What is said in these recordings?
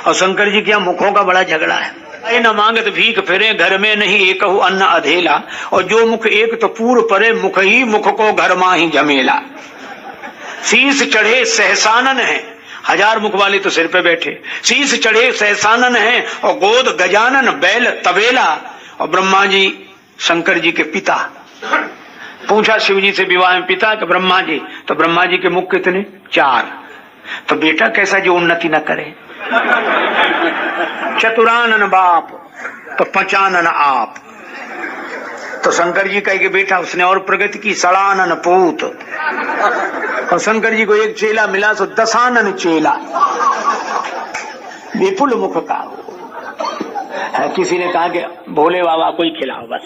और शंकर जी के यहाँ मुखों का बड़ा झगड़ा है। न मांगत भीख फिरे घर में नहीं एक अन्न अधेला, और जो मुख एक तो पूर परे मुख ही मुख को घर मां ही झमेला। शीश चढ़े सहसानन है, 1000 मुख वाले तो सिर पे बैठे, शीश चढ़े सहसानन है और गोद गजानन बैल तबेला। और ब्रह्मा जी शंकर जी के पिता, पूछा शिव जी से विवाह में पिता कि ब्रह्मा जी, तो ब्रह्मा जी के मुख कितने? 4। तो बेटा कैसा जो उन्नति न करे। चतुरानन बाप तो 5 आप। तो शंकर जी कहे कि बेटा उसने और प्रगति की, सड़ानन पूत। और शंकर जी को एक चेला मिला तो 10 चेला, विपुल मुख का। किसी ने कहा कि भोले बाबा को ही खिलाओ बस,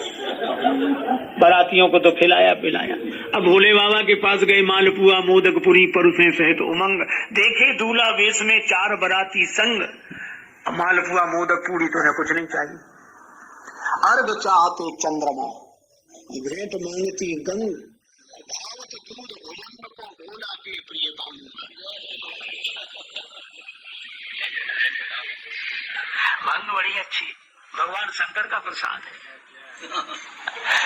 बारातियों को तो खिलाया पिलाया। अब भोले बाबा के पास गए, मालपुआ मोदक पुरी परुसे सहित उमंग, देखे दूल्हा वेश में 4 बराती संग। मालपुआ मोदक पूरी तो कुछ नहीं चाहिए, अर्घ चाहते चंद्रमा, भेंट मांगती गंग, भावत दूध भुजंग को भोला के प्रियतम। भंग बड़ी अच्छी, भगवान शंकर का प्रसाद है,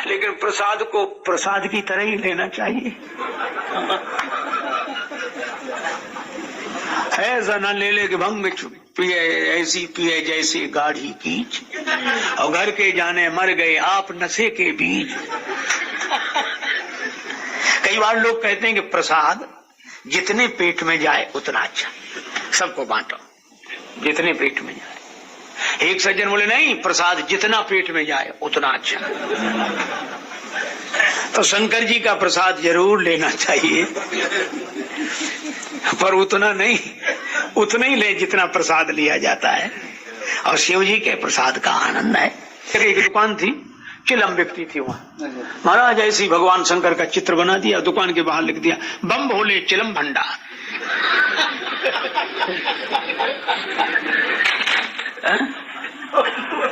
लेकिन प्रसाद को प्रसाद की तरह ही लेना चाहिए। ऐसा न ले ले कि भंग पिए ऐसी पिए जैसी गाढ़ी कीच, और घर के जाने मर गए आप नशे के बीच। कई बार लोग कहते हैं कि प्रसाद जितने पेट में जाए उतना अच्छा, सबको बांटो जितने पेट में जाए। एक सज्जन बोले नहीं, प्रसाद जितना पेट में जाए उतना अच्छा। तो शंकर जी का प्रसाद जरूर लेना चाहिए, पर उतना नहीं, उतना ही ले जितना प्रसाद लिया जाता है। और शिव जी के प्रसाद का आनंद है। एक दुकान थी, चिलम व्यक्ति थी वहां, महाराज ऐसी भगवान शंकर का चित्र बना दिया, दुकान के बाहर लिख दिया बम भोले चिलम भंडार।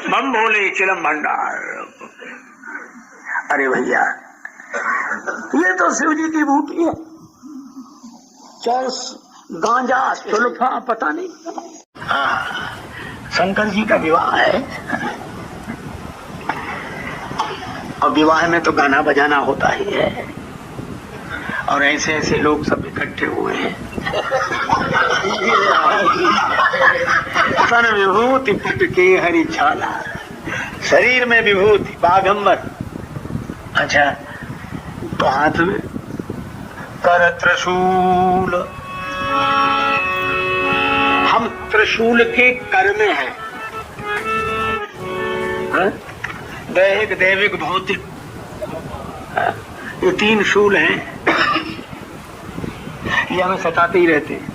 बम भोले चिलम भंडार। अरे भैया ये तो शिव जी की बूटी है, चर्स गांजा सुल्फा पता नहीं। हाँ, शंकर जी का विवाह है, और विवाह में तो गाना बजाना होता ही है, और ऐसे ऐसे लोग सब इकट्ठे हुए हैं। तन विभूति पुट के हरि छाला, शरीर में विभूति बागंबर। अच्छा, तो हाथ में कर त्रिशूल। हम त्रिशूल के कर में हैं, दैहिक दैविक भौतिक, ये 3 शूल हैं, ये हमें सताते ही रहते हैं।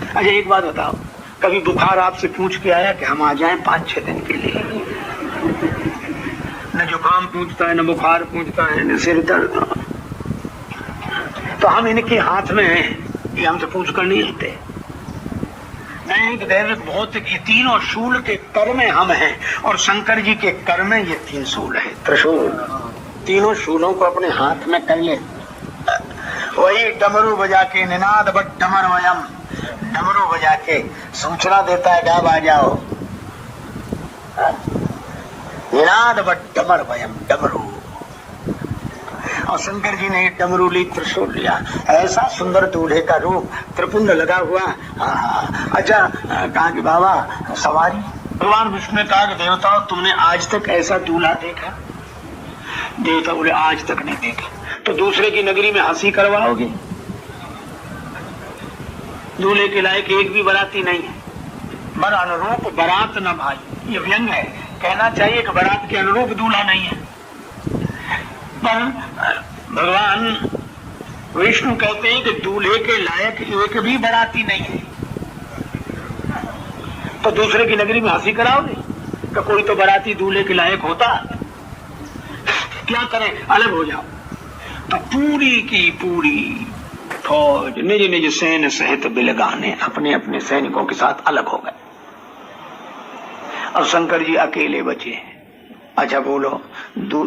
अच्छा एक बात बताओ, कभी बुखार आपसे पूछ के आया कि हम आ जाएं 5-6 दिन के लिए? न जुकाम पूछता है, न बुखार पूछता है, न सिर दर्द। तो हम इनके हाथ में हैं, ये हमसे पूछ कर नहीं आते। दैनिक दैविक भौतिक, ये 3 शूल के कर में हम हैं, और शंकर जी के कर में ये 3 शूल है, त्रिशूल। 3 शूलों को अपने हाथ में कर ले, वही डमरू बजा के निनाद बट डमर वयम, डमरू बजा के सूचना देता है, गाँव आ जाओ। निनाद बट डमर वयम, डमरू। और शंकर जी ने डमरू ली, त्रिशूल लिया, ऐसा सुंदर दूल्हे का रूप, त्रिपुंड लगा हुआ। अच्छा कहा कि बाबा सवारी। भगवान विष्णु ने कहा कि देवताओं तुमने आज तक ऐसा दूल्हा देखा? देवता बोले आज तक नहीं देखा। तो दूसरे की नगरी में हंसी करवाओगे? दूल्हे के लायक एक भी बराती नहीं है। बर अनुरूप बारात न भाई, ये व्यंग है, कहना चाहिए कि बारात के अनुरूप दूल्हा नहीं है। पर भगवान विष्णु कहते हैं कि दूल्हे के लायक एक भी बाराती नहीं है। तो दूसरे की नगरी में हंसी कराओगे? तो कोई तो बाराती दूल्हे के लायक होता, क्या करें, अलग हो जाओ। तो पूरी की पूरी फौज निज निज सैन्य सहित बिलगाने अपने अपने सैनिकों के साथ अलग हो गए, और शंकर जी अकेले बचे। अच्छा बोलो,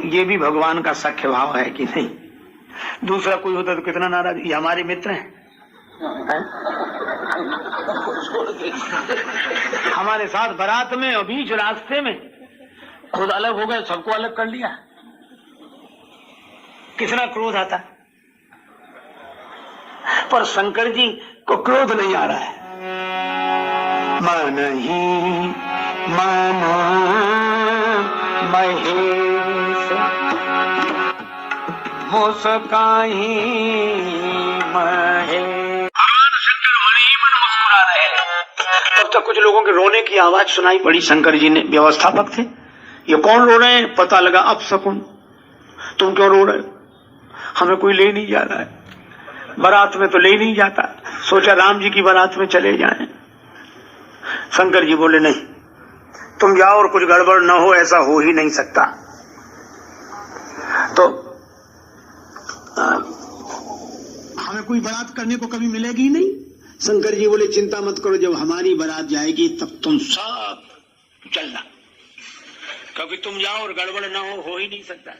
ये भी भगवान का सख्य भाव है कि नहीं? दूसरा कोई होता तो कितना नाराज, ये हमारे मित्र हैं, हमारे साथ बारात में और बीच रास्ते में खुद अलग हो गए, सबको अलग कर लिया। कितना क्रोध आता, पर शंकर जी को क्रोध नहीं आ रहा है। मन ही मन महेश मुस्काही महेश। भगवान शंकर मन ही मन मुस्कुरा रहे। तब तक कुछ लोगों के रोने की आवाज सुनाई पड़ी। शंकर जी ने, व्यवस्थापक थे, ये कौन रो रहे हैं? पता लगा अपशकुन। तुम क्यों रो रहे हो? हमें कोई ले नहीं जा रहा है, बारात में तो ले नहीं जाता, सोचा राम जी की बारात में चले जाएं। शंकर जी बोले नहीं, तुम जाओ और कुछ गड़बड़ न हो, ऐसा हो ही नहीं सकता। तो हमें कोई बारात करने को कभी मिलेगी नहीं। शंकर जी बोले चिंता मत करो, जब हमारी बारात जाएगी तब तुम सब चलना, क्योंकि तुम जाओ और गड़बड़ न हो ही नहीं सकता।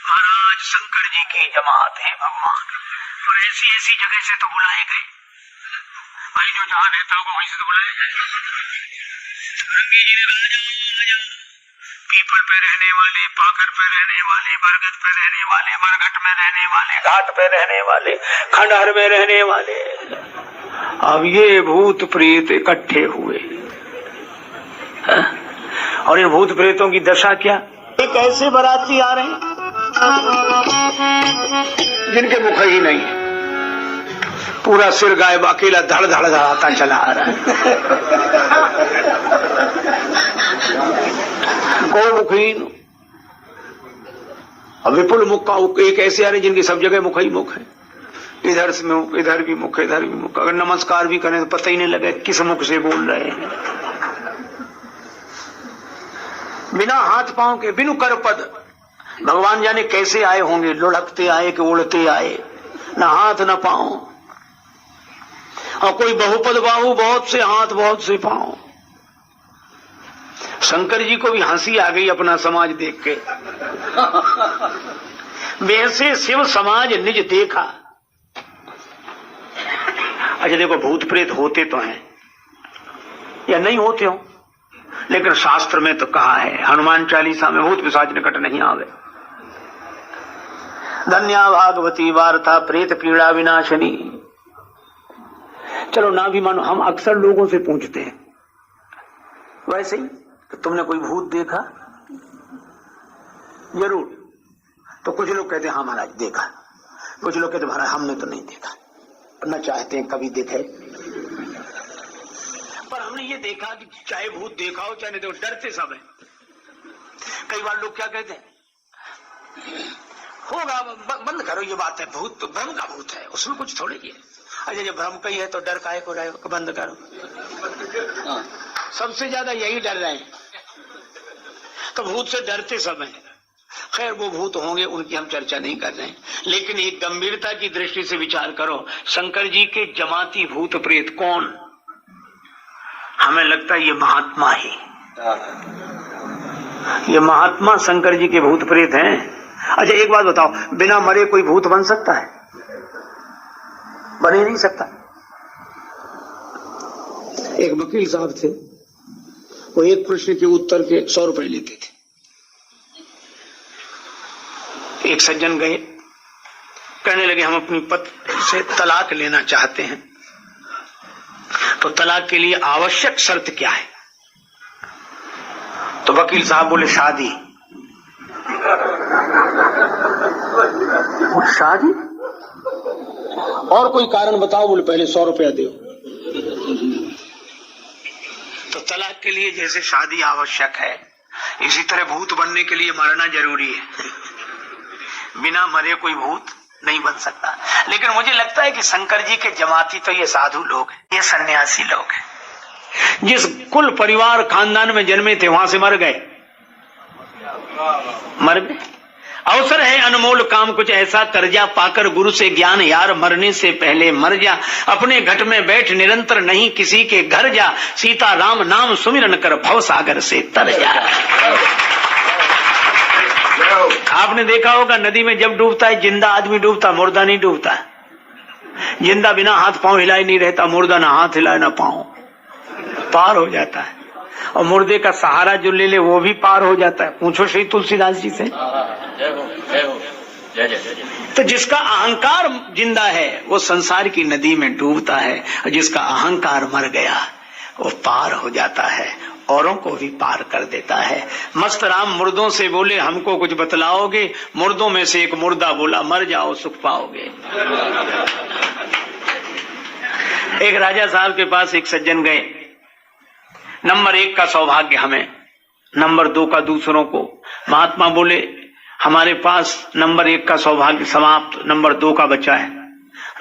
महाराज शंकर जी की जमात है भगवान, और ऐसी ऐसी जगह से तो बुलाए गए भाई, जो जहां रहता होगा वहीं से तो बुलाया जाए। रंगी जी ने राजा पीपल पे रहने वाले, पाखर पे रहने वाले, बरगद पे रहने वाले, बरगट में रहने वाले, घाट पे रहने वाले, खंडहर में रहने वाले, अब ये भूत प्रेत इकट्ठे हुए। और इन भूत प्रेतों की दशा क्या? एक ऐसे बाराती आ रहे हैं जिनके मुख ही नहीं, पूरा सिर गायब, अकेला धड़ धड़ धड़ाता चला आ रहा है। कोई मुखहीन और विपुल मुख का एक ऐसे आ रहे जिनकी सब जगह मुख ही मुख है। इधर से मुख, इधर भी मुख, इधर भी मुख। अगर नमस्कार भी करें तो पता ही नहीं लगे किस मुख से बोल रहे हैं। बिना हाथ पांव के, बिनु कर पद, भगवान जाने कैसे आए होंगे, लुढ़कते आए कि उड़ते आए, न हाथ न पांव। और कोई बहुपद बाहु, बहुत से हाथ बहुत से पांव। शंकर जी को भी हंसी आ गई अपना समाज देख के। वैसे शिव समाज निज देखा। अच्छा देखो, भूत प्रेत होते तो हैं या नहीं होते हो, लेकिन शास्त्र में तो कहा है, हनुमान चालीसा में, भूत पिशाच निकट नहीं आवे। धन्या भागवती वार्ता प्रेत पीड़ा विनाशनी। चलो ना भी मानो, हम अक्सर लोगों से पूछते हैं वैसे ही, तुमने कोई भूत देखा? जरूर। तो कुछ लोग कहते हैं हाँ महाराज देखा, कुछ लोग कहते महाराज हमने तो नहीं देखा, न चाहते हैं कभी देखे। पर हमने ये देखा कि चाहे भूत देखा हो चाहे नहीं देखो, डरते सब है। कई बार लोग क्या कहते हैं, होगा बंद करो ये बात है, भूत तो भ्रम का भूत है, उसमें कुछ थोड़ी है। अच्छा जब भ्रम का ही है तो डर काहे को रहे हो, बंद करो। सबसे ज्यादा यही डर रहे हैं, तो भूत से डरते सब हैं। खैर वो भूत होंगे, उनकी हम चर्चा नहीं कर रहे हैं, लेकिन एक गंभीरता की दृष्टि से विचार करो, शंकर जी के जमाती भूत प्रेत कौन? हमें लगता है ये महात्मा ही, ये महात्मा शंकर जी के भूत प्रेत हैं। अच्छा एक बात बताओ, बिना मरे कोई भूत बन सकता है? बन ही नहीं सकता। एक वकील साहब थे, वो एक प्रश्न के उत्तर के 100 रुपए लेते थे। एक सज्जन गए, कहने लगे हम अपनी पत्नी से तलाक लेना चाहते हैं, तो तलाक के लिए आवश्यक शर्त क्या है? तो वकील साहब बोले शादी। शादी? और कोई कारण बताओ? बोले पहले 100 रुपया दो। तो तलाक के लिए जैसे शादी आवश्यक है, इसी तरह भूत बनने के लिए मरना जरूरी है। बिना मरे कोई भूत नहीं बन सकता। लेकिन मुझे लगता है कि शंकर जी के जमाती तो ये साधु लोग हैं, ये सन्यासी लोग हैं, जिस कुल परिवार खानदान में जन्मे थे वहां से मर गए, मर गए। अवसर है अनमोल काम कुछ ऐसा कर जा, पाकर गुरु से ज्ञान यार, मरने से पहले मर जा। अपने घट में बैठ निरंतर नहीं किसी के घर जा, सीता राम नाम सुमिरन कर भव सागर से तर जा। आपने देखा होगा नदी में जब डूबता है जिंदा आदमी डूबता, मुर्दा नहीं डूबता। जिंदा बिना हाथ पांव हिलाए नहीं रहता, मुर्दा ना हाथ हिलाए ना पांव, पार हो जाता है। और मुर्दे का सहारा जो ले ले वो भी पार हो जाता है। पूछो श्री तुलसीदास जी से। तो जिसका अहंकार जिंदा है वो संसार की नदी में डूबता है, और जिसका अहंकार मर गया वो पार हो जाता है, औरों को भी पार कर देता है। मस्त राम मुर्दों से बोले हमको कुछ बतलाओगे, मुर्दों में से एक मुर्दा बोला मर जाओ सुख पाओगे। एक राजा साहब के पास एक सज्जन गए, नंबर 1 का सौभाग्य हमें, नंबर 2 का दूसरों को। महात्मा बोले हमारे पास नंबर 1 का सौभाग्य समाप्त, नंबर 2 का बचा है।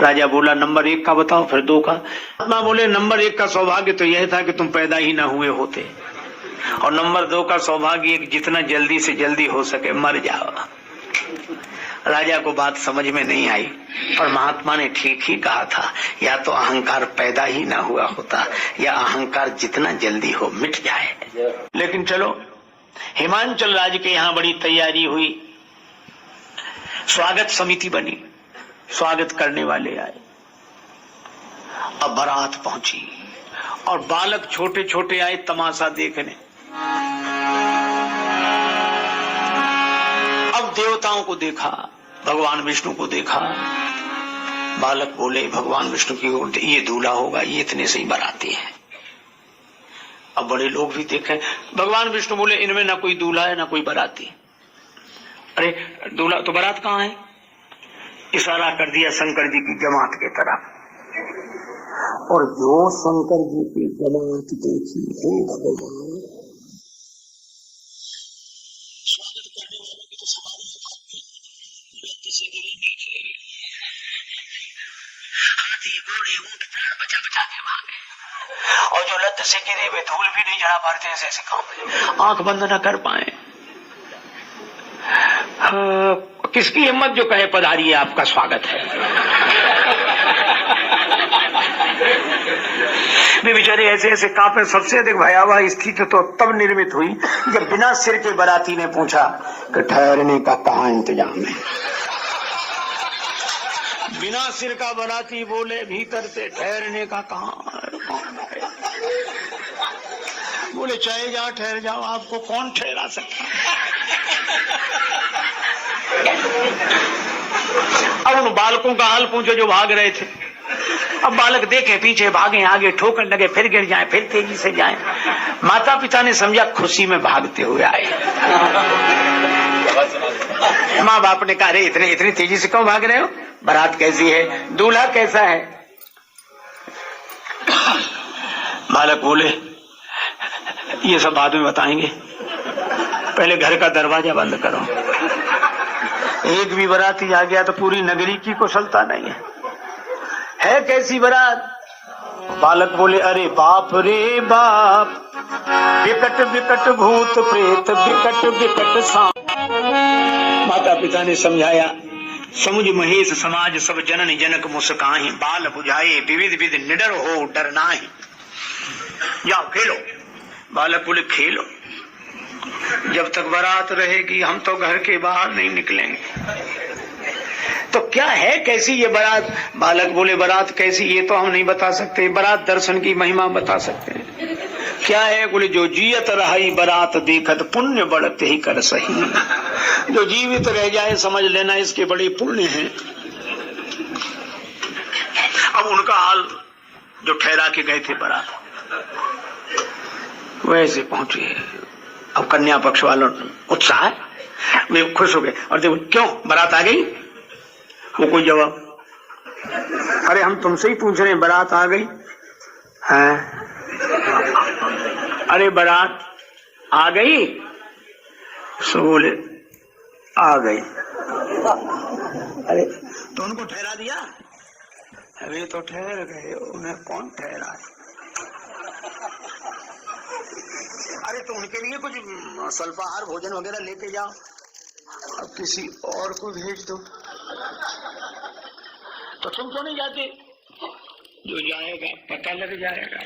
राजा बोला नंबर 1 का बताओ, फिर 2 का। महात्मा बोले नंबर 1 का सौभाग्य तो यह था कि तुम पैदा ही ना हुए होते, और नंबर 2 का सौभाग्य जितना जल्दी से जल्दी हो सके मर जाओ। राजा को बात समझ में नहीं आई, पर महात्मा ने ठीक ही कहा था, या तो अहंकार पैदा ही ना हुआ होता, या अहंकार जितना जल्दी हो मिट जाए। लेकिन चलो, हिमांचल राज्य के यहाँ बड़ी तैयारी हुई, स्वागत समिति बनी, स्वागत करने वाले आए। अब बारात पहुंची और बालक छोटे छोटे आए तमाशा देखने। अब देवताओं को देखा, भगवान विष्णु को देखा। बालक बोले भगवान विष्णु की ओर ये दूल्हा होगा, ये इतने से ही बाराती है। अब बड़े लोग भी देखे, भगवान विष्णु बोले इनमें ना कोई दूल्हा है ना कोई बाराती। अरे दूल्हा तो बारात कहाँ है? इशारा कर दिया शंकर जी की जमात की तरफ, और जो शंकर जी की जमात देखी, हे भगवान, स्वागत करने वालों की तो सवारी हाथी घोड़े ऊंट प्राण बचा बचा के भागे, और जो लत से गिरे वे धूल भी नहीं जड़ा पाते, ऐसे ऐसे काम आंख बंद न कर पाए। किसकी हिम्मत जो कहे पधारिए आपका स्वागत है। वे बेचारे ऐसे ऐसे कांपे। सबसे अधिक भयावह स्थिति तो तब निर्मित हुई जब बिना सिर के बाराती ने पूछा कि ठहरने का कहाँ इंतजाम है। बिना सिर का बाराती बोले भीतर से ठहरने का कहाँ। बोले चाहे जाओ ठहर जाओ, आपको कौन ठहरा सकता। अब उन बालकों का हाल पूछो जो भाग रहे थे। अब बालक देखे पीछे भागे, आगे ठोकर लगे, फिर गिर जाए, फिर तेजी से जाए। माता पिता ने समझा खुशी में भागते हुए आए। माँ बाप ने कहा इतने इतनी तेजी से क्यों भाग रहे हो? बारात कैसी है, दूल्हा कैसा है? बालक बोले ये सब बाद में बताएंगे, पहले घर का दरवाजा बंद करो। एक भी बाराती आ गया तो पूरी नगरी की कुशलता नहीं है कैसी बारात? बालक बोले अरे बाप रे बाप, विकट विकट भूत प्रेत, विकट विकट सांप। माता पिता ने समझाया, समुझ महेश समाज सब जनन जनक मुस्काहि, बाल बुझाए विविध विध निडर हो डर नाही। जाओ खेलो। बालक बोले खेलो, जब तक बारात रहेगी हम तो घर के बाहर नहीं निकलेंगे। तो क्या है कैसी ये बारात? बालक बोले बारात कैसी ये तो हम नहीं बता सकते, बारात दर्शन की महिमा बता सकते हैं। क्या है? बोले जो जियत रही बारात देखत, पुण्य बढ़ते ही कर सही। जो जीवित रह जाए समझ लेना इसके बड़े पुण्य हैं। अब उनका हाल जो ठहरा के गए थे बारात, वैसे पहुंचे। अब कन्या पक्ष वालों उत्साह, वे खुश हो गए और देखो क्यों बारात आ गई? वो कोई जवाब, अरे हम तुमसे ही पूछ रहे हैं बारात आ गई है? अरे बारात आ गई? सो बोले आ गई। अरे तो उनको ठहरा दिया? अरे तो ठहर गए, उन्हें कौन ठहरा है? अरे तो उनके लिए कुछ स्वल्पाहार भोजन वगैरह लेके जाओ, अब किसी और को भेज दो। तो तुम क्यों नहीं जाते? जो जाएगा पता लग जाएगा।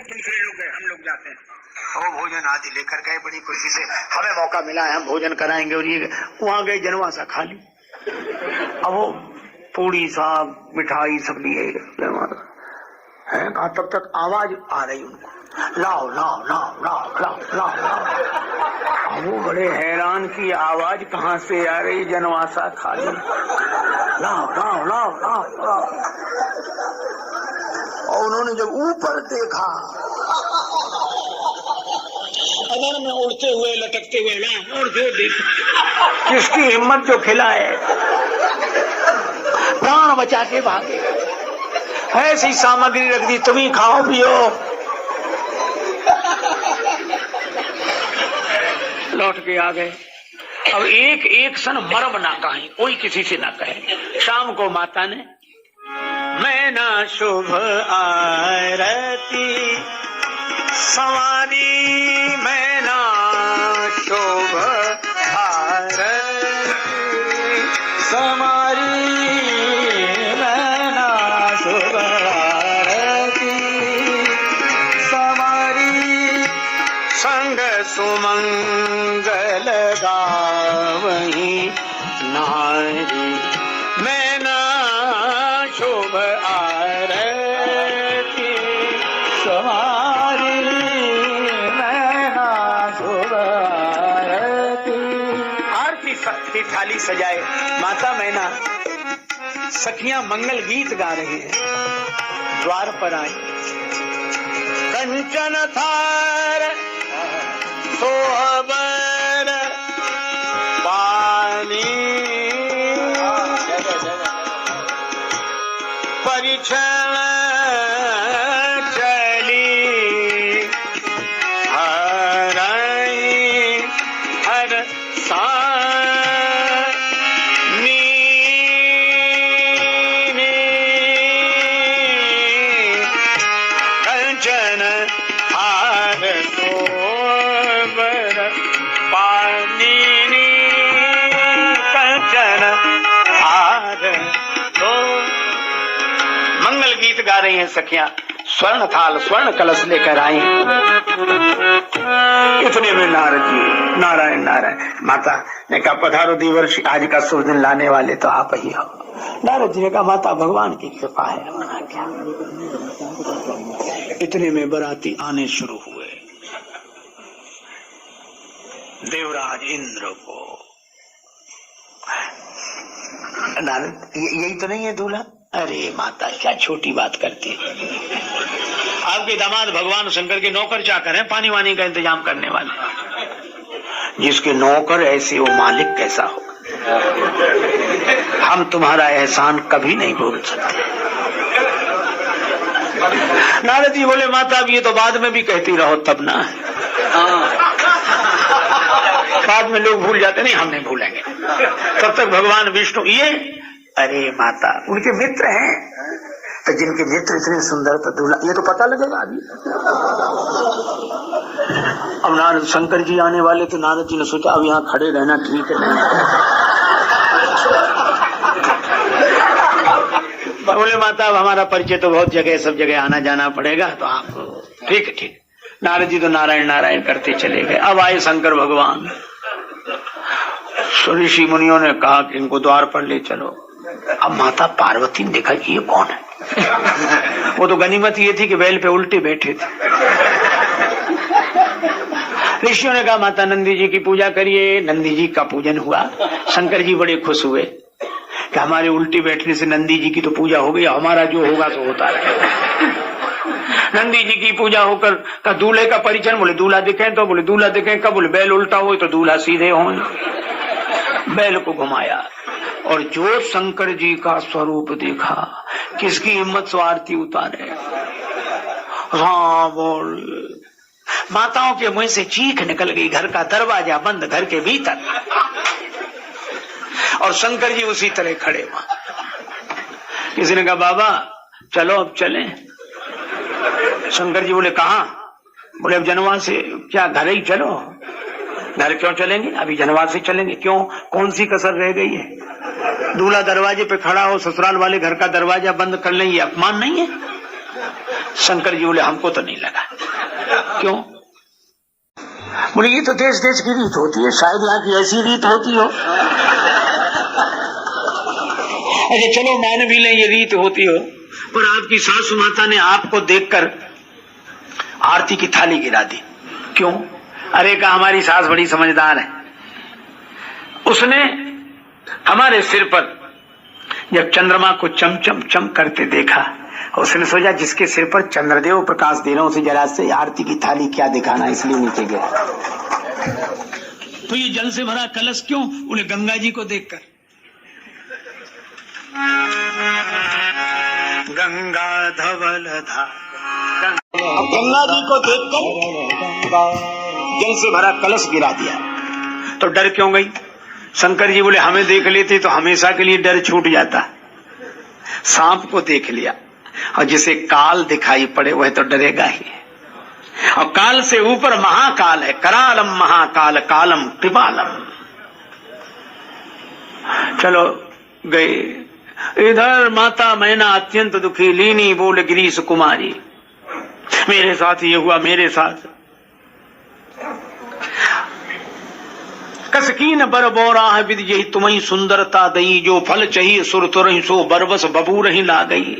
दूसरे लोग गए, हम लोग जाते हैं। वो भोजन आदि लेकर गए बड़ी खुशी से, हमें मौका मिला है हम भोजन कराएंगे। और ये वहां गए जनवासा खा ली। अब वो पूड़ी साग मिठाई सब लिए है, तब तक आवाज आ रही उनको, लाओ लाओ लाओ लाओ लाओ लाओ लाओ। वो बड़े हैरान की आवाज कहाँ से आ रही, जनवासा खा ली, लाओ लाओ लाओ लाओ लाओ। और उन्होंने जब ऊपर देखा, अगर में उड़ते हुए लटकते हुए लाओ, और जो देख किसकी हिम्मत जो खिलाए, प्राण बचा के भागे। ऐसी सामग्री रख दी, तुम ही खाओ पियो। लौट के आ गए। अब एक एक सन मरब ना कहें, कोई किसी से ना कहे। शाम को माता ने मैं ना शुभ आरती सवारी, मैं ना शुभ आरती समारी, मैं ना शुभ आरती समारी, संग सुमंगल गावहीं नारी, मैं ना शुभ आरती समारी, मैं ना शुभ आरती। आरती की थाली सजाए, माता मैना सखियां मंगल गीत गा रही हैं। द्वार पर आई, कंचन थार सोहबर पानी, परिछन चली हरई हर कंचन हार सोबर पानी, कंचन हार तो मंगल गीत गा रही हैं सखियां। स्वर्ण थाल स्वर्ण कलश लेकर आई। इतने में नारद जी, नारायण नारायण। माता ने कहा पधारो देवर्षि, आज का शुभ दिन लाने वाले तो आप ही हो। नारद जी ने कहा माता भगवान की कृपा है, अपना क्या। इतने में बराती आने शुरू हुए। देवराज इंद्र को, नारद यही तो नहीं है दूल्हा? अरे माता क्या छोटी बात करती है। आपके दामाद भगवान शंकर के नौकर चाकर हैं, पानी वानी का इंतजाम करने वाले। जिसके नौकर ऐसे वो मालिक कैसा हो। हम तुम्हारा एहसान कभी नहीं भूल सकते। नारद जी बोले माता अब ये तो बाद में भी कहती रहो तब ना। बाद में लोग भूल जाते, नहीं हम नहीं भूलेंगे। तब तक भगवान विष्णु ये, अरे माता उनके मित्र हैं, तो जिनके मित्र इतने सुंदर तो दूल्हा, ये तो पता लगेगा अभी। अब नारद शंकर जी आने वाले, तो नारद जी ने सोचा अब यहाँ खड़े रहना ठीक है। बोले माता अब हमारा परिचय तो बहुत जगह, सब जगह आना जाना पड़ेगा, तो आप ठीक है ठीक। नारद जी तो नारायण नारायण करते चले गए। अब आए शंकर भगवान। ऋषि मुनियों ने कहा कि इनको द्वार पर ले चलो। अब माता पार्वती ने देखा कि ये कौन है। वो तो गनीमत ये थी कि बैल पे उल्टे बैठे थे। ऋषियों ने कहा माता नंदी जी की पूजा करिए। नंदी जी का पूजन हुआ। शंकर जी बड़े खुश हुए कि हमारे उल्टी बैठने से नंदी जी की तो पूजा हो गई, हमारा जो होगा तो होता रहेगा। नंदी जी की पूजा होकर का दूल्हे का परिचय। बोले दूल्हा दिखे, तो बोले दूल्हा दिखे कब? बोले बैल उल्टा हो तो दूल्हा सीधे हो। बैल को घुमाया और जो शंकर जी का स्वरूप देखा, किसकी हिम्मत से आरती उतारे। हाँ बोल, माताओं के मुंह से चीख निकल गई। घर का दरवाजा बंद, घर के भीतर, और शंकर जी उसी तरह खड़े वहां। किसी ने कहा बाबा चलो अब चलें। शंकर जी बोले कहाँ? बोले अब जनवास से। क्या घर ही चलो? घर क्यों चलेंगे? अभी जनवास से चलेंगे। क्यों? कौन सी कसर रह गई है? दूल्हा दरवाजे पे खड़ा हो, ससुराल वाले घर का दरवाजा बंद कर लें, ये अपमान नहीं है? शंकर जी बोले हमको तो नहीं लगा। क्यों? बोले ये तो देश देश की रीत होती है, शायद यहाँ की ऐसी रीत होती हो। अच्छा चलो मान भी लें ये रीत होती हो, पर आपकी सासू माता ने आपको देखकर आरती की थाली गिरा दी। क्यों? अरे कहा हमारी सास बड़ी समझदार है, उसने हमारे सिर पर जब चंद्रमा को चम चम चम करते देखा, उसने सोचा जिसके सिर पर चंद्रदेव प्रकाश दे रहे हो उसे जरा से आरती की थाली क्या दिखाना, इसलिए नीचे गिरा। तो ये जल से भरा कलश क्यों? बोले गंगा जी को देखकर। गंगा धवल धार, गंगा जी को देखकर जल से भरा कलश गिरा दिया। तो डर क्यों गई? शंकर जी बोले हमें देख लेते तो हमेशा के लिए डर छूट जाता। सांप को देख लिया, और जिसे काल दिखाई पड़े वह तो डरेगा ही। और काल से ऊपर महाकाल है, करालम महाकाल कालम कृपालम। चलो गए। इधर माता मैना अत्यंत दुखी, लीनी बोल गिरीश कुमारी, मेरे साथ ये हुआ, मेरे साथ। कसकीन बर बोरा है विद यही तुम्हें सुंदरता दई, जो फल चाहिए सुर तुरही सो बरबस बबू रही ला गई।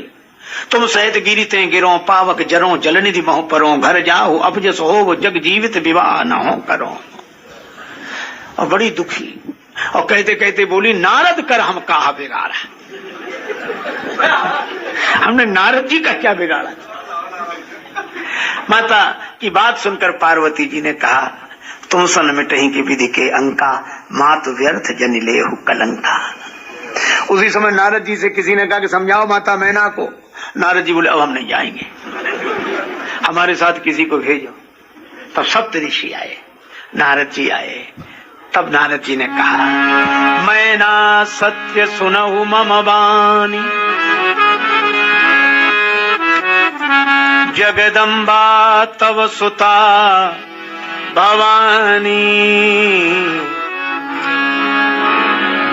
तुम सहित गिरते गिरो पावक जरो, जलनिधि मोह परो, घर जाओ अब जस हो जग जीवित विवाह न हो करो। और बड़ी दुखी, और कहते कहते बोली नारद कर हम कहा बिगाड़ा, हमने नारद जी का क्या बिगाड़ा। माता की बात सुनकर पार्वती जी ने कहा तुम सन मिटही की विधि के अंका, मात व्यर्थ जन लेहु कलंका। उसी समय नारद जी से किसी ने कहा कि समझाओ माता मैना को। नारद जी बोले अब हम नहीं जाएंगे, हमारे साथ किसी को भेजो। तब सप्त ऋषि आए, नारद जी आए। तब नारद जी ने कहा मैना सत्य सुनहु मम वाणी, जगदम्बा तव सुता भवानी,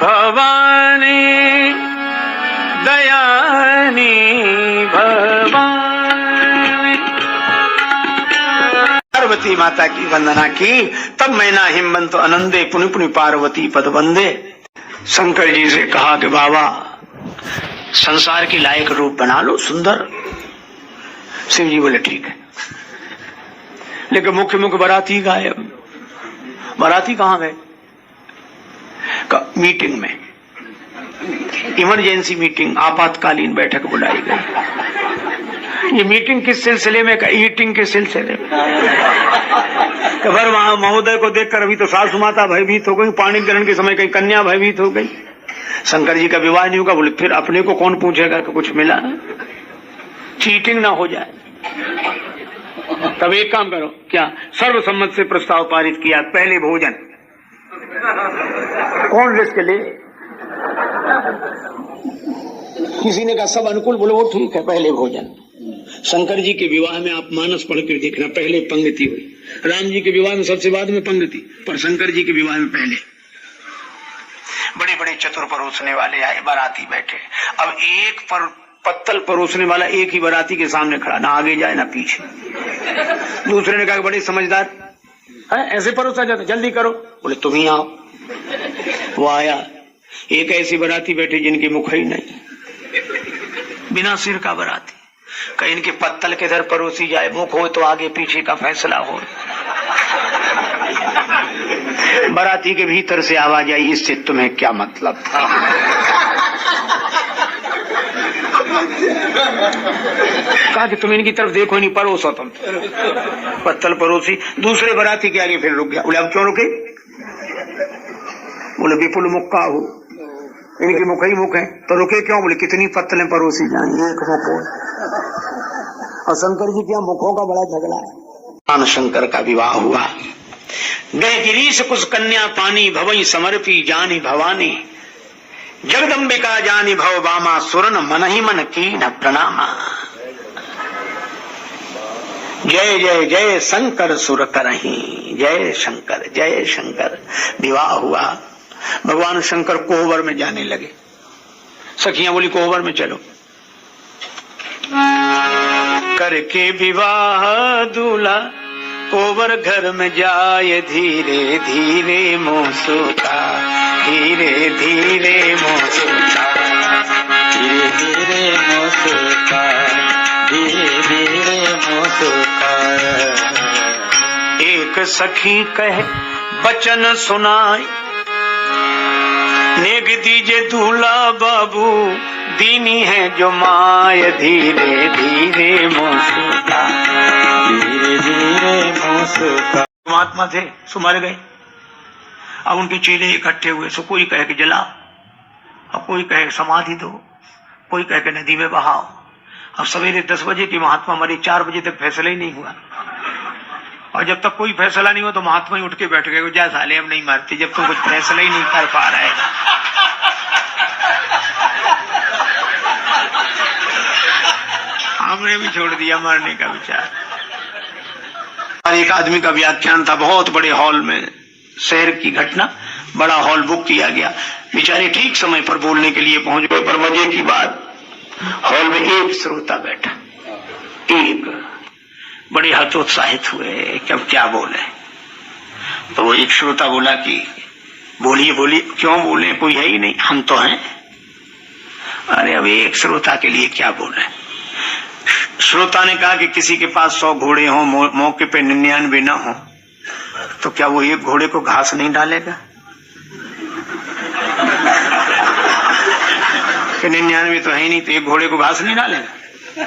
भवानी दयानी भवानी। पार्वती माता की वंदना की। तब मैना हिमवंत आनंदे पुनि पुनि पार्वती पद वंदे। शंकर जी से कहा कि बाबा संसार के लायक रूप बना लो, सुंदर। शिव जी बोले ठीक है, लेकिन मुख्य मुख्य बाराती गायब। बाराती कहाँ गए? मीटिंग में, इमरजेंसी मीटिंग, आपातकालीन बैठक बुलाई गई। ये मीटिंग किस सिलसिले में? का ईटिंग के सिलसिले में। कबर महोदय को देखकर अभी तो सासू माता भयभीत हो गई, पाणी ग्रहण के समय कहीं कन्या भयभीत हो गई। शंकर जी का विवाह नहीं होगा। बोले फिर अपने को कौन पूछेगा कि कुछ मिला, चीटिंग ना हो जाए। तब एक काम करो, क्या सर्वसम्मत से प्रस्ताव पारित किया, पहले भोजन। कौन रिस्क ले? किसी ने कहा सब अनुकूल, बोले वो ठीक है, पहले भोजन। शंकर जी के विवाह में आप मानस पढ़ कर देखना, पहले पंक्ति हुई। राम जी के विवाह में सबसे बाद में पंक्ति, पर शंकर जी के विवाह में पहले। बड़े बड़े चतुर परोसने वाले आए, बाराती बैठे। अब एक पर पत्तल परोसने वाला एक ही बाराती के सामने खड़ा, ना आगे जाए ना पीछे। दूसरे ने कहा बड़े समझदार है, ऐसे परोसा जाता, जल्दी करो। बोले तुम ही आओ। वो आया, एक ऐसी बाराती बैठी जिनकी मुख ही नहीं, बिना सिर का बाराती। कहीं इनके पत्तल किधर परोसी जाए, मुख हो तो आगे पीछे का फैसला हो। बाराती के भीतर से आवाज आई, इससे तुम्हें क्या मतलब था? कहा कि तुम इनकी तरफ देखो नहीं, परोसो तुम। पत्तल परोसी, दूसरे बाराती के आगे फिर रुक गया। बोले अब क्यों रुके? बोले विपुल मुक्का हो, इनकी मुख ही मुख है, तो रुके क्यों? बोले कितनी पत्तलें परोसी जाएंगे, एक मुख हो। और शंकर जी के मुखों का बड़ा झगड़ा है। शंकर का विवाह हुआ। गए गिरीश कुछ कन्या पानी, भवई समर्पी जानी भवानी, जगदम्बिका जानी भव बामा, सुरन मन ही मन की न प्रणामा। जय जय जय शंकर सुर करही, जय शंकर जय शंकर। विवाह हुआ। भगवान शंकर कोहबर में जाने लगे। सखियां बोली कोहबर में चलो। करके विवाह दूल्हा पोवर घर में जाए धीरे धीरे मोसुका, धीरे धीरे मोसुका, धीरे धीरे मोसुका, धीरे धीरे मोसुका। एक सखी कहे बचन सुनाए, नेग दीजे दूल्हा बाबू, दीनी है जो माय, धीरे धीरे मोसुका, धीरे धीरे मोसुका। महात्मा थे सो मर गए। अब उनके चेले इकट्ठे हुए, सो कोई कहे कि जलाओ, अब कोई कहे समाधि दो, कोई कहे कि नदी में बहाओ। अब सवेरे 10 बजे की महात्मा मरे, 4 बजे तक फैसला ही नहीं हुआ। और जब तक कोई फैसला नहीं हुआ तो महात्मा ही उठ के बैठ गए, जा साले अब नहीं मरते जब तुम कुछ फैसला ही नहीं कर पा रहे। हमने भी छोड़ दिया मरने का विचार। एक आदमी का व्याख्यान था बहुत बड़े हॉल में, शहर की घटना, बड़ा हॉल बुक किया गया। बेचारे ठीक समय पर बोलने के लिए पहुंच गए, पर मजे की बात हॉल में एक श्रोता बैठा, एक बड़े हतोत्साहित हुए कि अब क्या बोले। तो वो एक श्रोता बोला कि बोलिए बोलिए। क्यों बोले, कोई है ही नहीं, हम तो हैं। अरे अब एक श्रोता के लिए क्या बोले। श्रोता ने कहा कि किसी के पास 100 घोड़े हों, मौके पे 99 न हो, तो क्या वो एक घोड़े को घास नहीं डालेगा? कि 99 तो है ही नहीं, तो एक घोड़े को घास नहीं डालेगा।